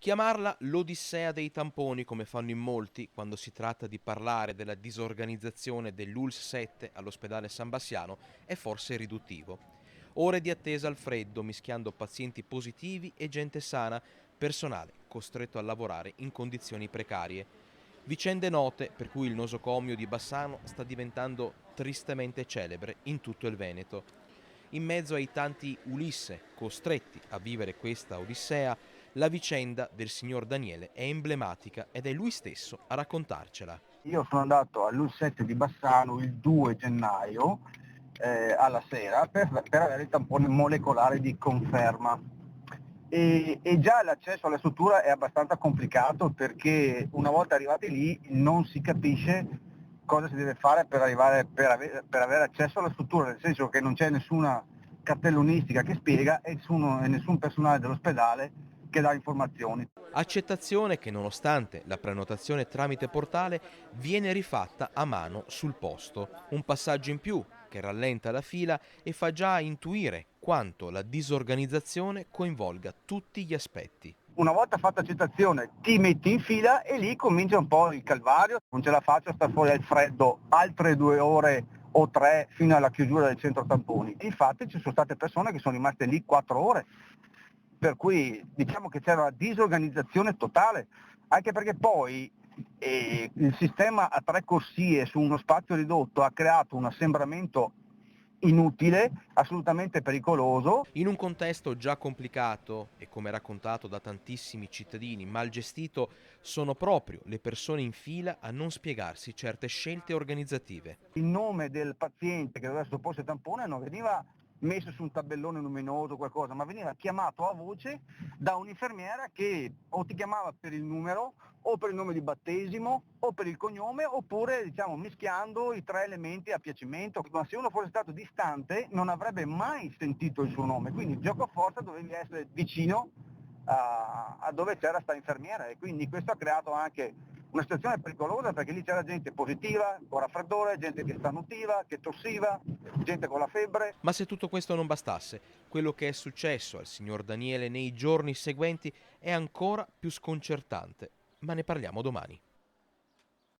Chiamarla l'Odissea dei tamponi, come fanno in molti quando si tratta di parlare della disorganizzazione dell'ULSS 7 all'ospedale San Bassiano, è forse riduttivo. Ore di attesa al freddo, mischiando pazienti positivi e gente sana, personale costretto a lavorare in condizioni precarie. Vicende note per cui il nosocomio di Bassano sta diventando tristemente celebre in tutto il Veneto. In mezzo ai tanti Ulisse costretti a vivere questa odissea, la vicenda del signor Daniele è emblematica ed è lui stesso a raccontarcela. Io sono andato all'U7 di Bassano il 2 gennaio alla sera per avere il tampone molecolare di conferma. E già l'accesso alla struttura è abbastanza complicato perché una volta arrivati lì non si capisce cosa si deve fare per avere accesso alla struttura, nel senso che non c'è nessuna cartellonistica che spiega e nessun personale dell'ospedale che dà informazioni. Accettazione che, nonostante la prenotazione tramite portale, viene rifatta a mano sul posto. Un passaggio in più che rallenta la fila e fa già intuire quanto la disorganizzazione coinvolga tutti gli aspetti. Una volta fatta accettazione ti metti in fila e lì comincia un po' il calvario, non ce la faccio a star fuori al freddo altre 2 ore o 3 fino alla chiusura del centro tamponi. Infatti ci sono state persone che sono rimaste lì 4 ore, per cui diciamo che c'era una disorganizzazione totale, anche perché poi il sistema a 3 corsie su uno spazio ridotto ha creato un assembramento inutile, assolutamente pericoloso. In un contesto già complicato e, come raccontato da tantissimi cittadini, mal gestito, sono proprio le persone in fila a non spiegarsi certe scelte organizzative. Il nome del paziente che doveva sottoporsi al tampone non veniva messo su un tabellone luminoso o qualcosa, ma veniva chiamato a voce da un'infermiera che o ti chiamava per il numero o per il nome di battesimo o per il cognome, oppure diciamo mischiando i 3 elementi a piacimento. Ma se uno fosse stato distante non avrebbe mai sentito il suo nome, quindi gioco a forza dovevi essere vicino a dove c'era sta infermiera, e quindi questo ha creato anche una situazione pericolosa, perché lì c'era gente positiva, con raffreddore, gente che starnutiva, che tossiva, gente con la febbre. Ma se tutto questo non bastasse, quello che è successo al signor Daniele nei giorni seguenti è ancora più sconcertante. Ma ne parliamo domani.